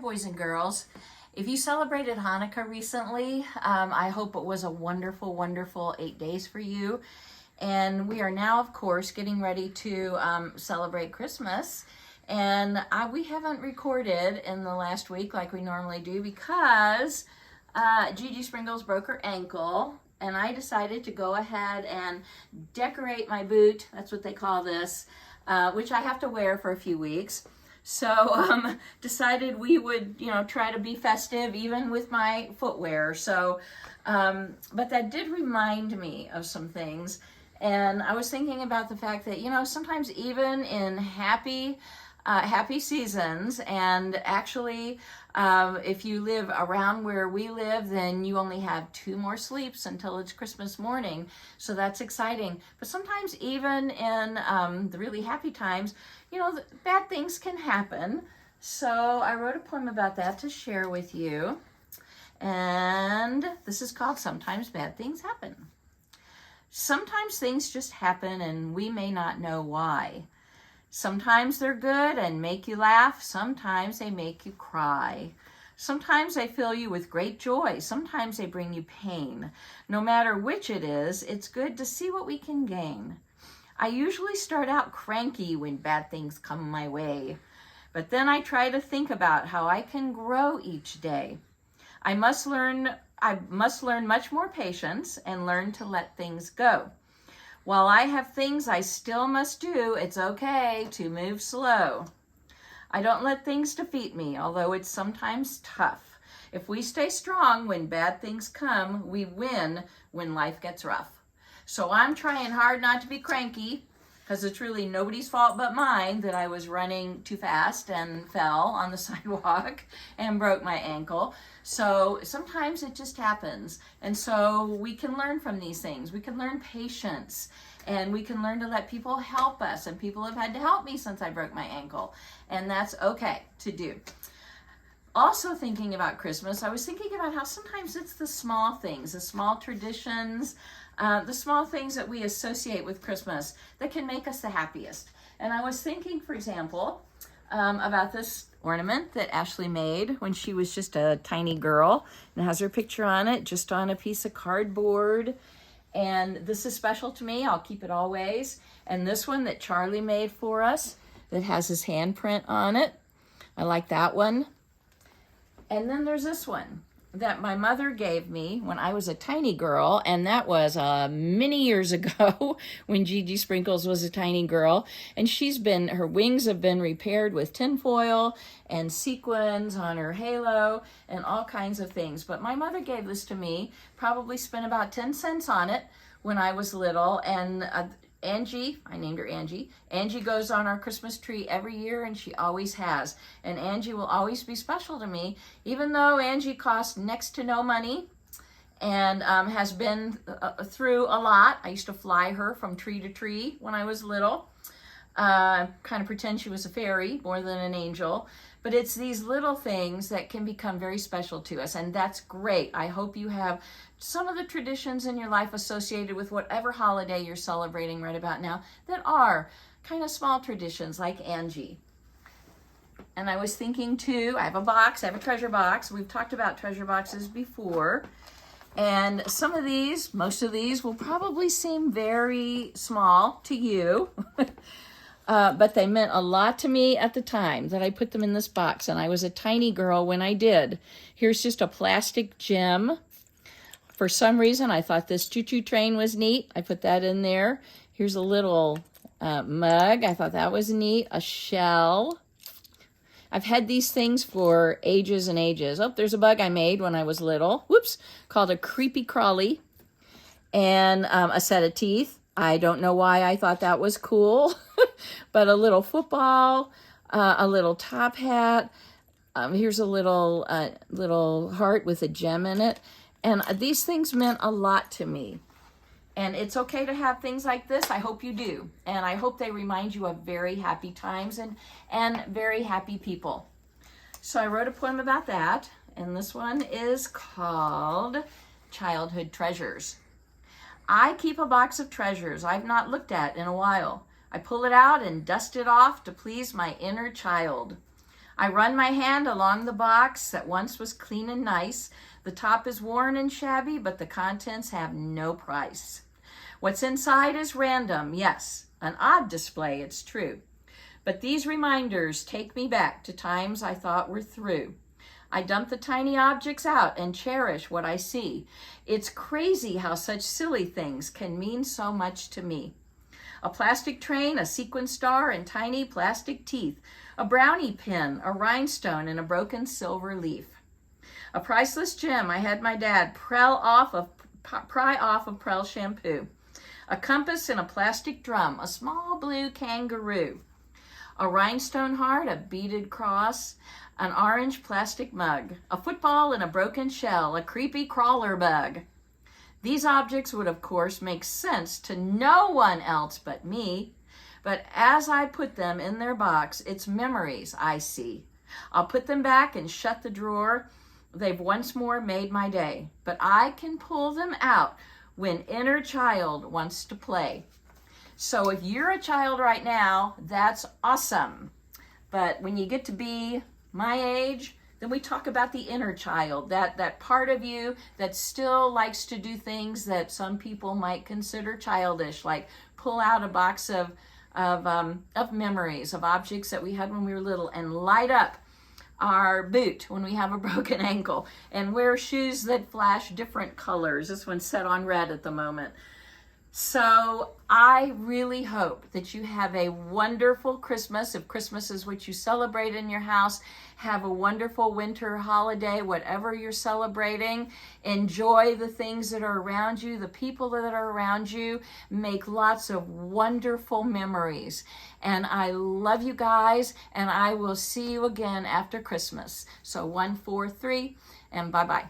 boys and girls. If you celebrated Hanukkah recently, I hope it was a wonderful, wonderful 8 days for you. And we are now, of course, getting ready to celebrate Christmas. And we haven't recorded in the last week like we normally do because Gigi Sprinkles broke her ankle. And I decided to go ahead and decorate my boot, that's what they call this, which I have to wear for a few weeks. So decided we would, try to be festive even with my footwear. So, but that did remind me of some things. And I was thinking about the fact that, sometimes even in happy seasons, and actually, if you live around where we live, then you only have 2 more sleeps until it's Christmas morning. So that's exciting. But sometimes even in the really happy times, bad things can happen. So I wrote a poem about that to share with you. And this is called Sometimes Bad Things Happen. Sometimes things just happen and we may not know why. Sometimes they're good and make you laugh. Sometimes they make you cry. Sometimes they fill you with great joy. Sometimes they bring you pain. No matter which it is, it's good to see what we can gain. I usually start out cranky when bad things come my way, but then I try to think about how I can grow each day. I must learn much more patience and learn to let things go. While I have things I still must do, it's okay to move slow. I don't let things defeat me, although it's sometimes tough. If we stay strong when bad things come, we win when life gets rough. So I'm trying hard not to be cranky, because it's really nobody's fault but mine that I was running too fast and fell on the sidewalk and broke my ankle. So sometimes it just happens. And so we can learn from these things. We can learn patience, and we can learn to let people help us. And people have had to help me since I broke my ankle. And that's okay to do. Also thinking about Christmas, I was thinking about how sometimes it's the small things, the small traditions, the small things that we associate with Christmas that can make us the happiest. And I was thinking, for example, about this ornament that Ashley made when she was just a tiny girl. It has her picture on it, just on a piece of cardboard. And this is special to me. I'll keep it always. And this one that Charlie made for us that has his handprint on it, I like that one. And then there's this one that my mother gave me when I was a tiny girl, and that was many years ago when Gigi Sprinkles was a tiny girl. And her wings have been repaired with tinfoil and sequins on her halo and all kinds of things. But my mother gave this to me, probably spent about 10 cents on it when I was little, and Angie, I named her Angie. Angie goes on our Christmas tree every year, and she always has. And Angie will always be special to me, even though Angie costs next to no money and has been through a lot. I used to fly her from tree to tree when I was little. Kind of pretend she was a fairy more than an angel. But it's these little things that can become very special to us, and that's great. I hope you have some of the traditions in your life associated with whatever holiday you're celebrating right about now that are kind of small traditions like Angie. And I was thinking too, I have a treasure box. We've talked about treasure boxes before. And most of these will probably seem very small to you. But they meant a lot to me at the time that I put them in this box, and I was a tiny girl when I did. Here's just a plastic gem. For some reason, I thought this choo-choo train was neat. I put that in there. Here's a little mug. I thought that was neat. A shell. I've had these things for ages and ages. Oh, there's a bug I made when I was little. Whoops. Called a creepy crawly. And a set of teeth. I don't know why I thought that was cool, but a little football, a little top hat. Here's a little heart with a gem in it. And these things meant a lot to me. And it's okay to have things like this. I hope you do. And I hope they remind you of very happy times and very happy people. So I wrote a poem about that. And this one is called Childhood Treasures. I keep a box of treasures I've not looked at in a while. I pull it out and dust it off to please my inner child. I run my hand along the box that once was clean and nice. The top is worn and shabby, but the contents have no price. What's inside is random, yes, an odd display, it's true. But these reminders take me back to times I thought were through. I dump the tiny objects out and cherish what I see. It's crazy how such silly things can mean so much to me. A plastic train, a sequin star, and tiny plastic teeth. A brownie pin, a rhinestone, and a broken silver leaf. A priceless gem I had my dad pry off of Prell shampoo. A compass in a plastic drum, a small blue kangaroo. A rhinestone heart, a beaded cross, an orange plastic mug, a football in a broken shell, a creepy crawler bug. These objects would, of course, make sense to no one else but me, but as I put them in their box, it's memories I see. I'll put them back and shut the drawer. They've once more made my day, but I can pull them out when inner child wants to play. So if you're a child right now, that's awesome. But when you get to be my age, then we talk about the inner child, that part of you that still likes to do things that some people might consider childish, like pull out a box of memories, of objects that we had when we were little, and light up our boot when we have a broken ankle, and wear shoes that flash different colors. This one's set on red at the moment. So I really hope that you have a wonderful Christmas. If Christmas is what you celebrate in your house, have a wonderful winter holiday, whatever you're celebrating. Enjoy the things that are around you, the people that are around you. Make lots of wonderful memories. And I love you guys, and I will see you again after Christmas. So 1, 4, 3, and bye-bye.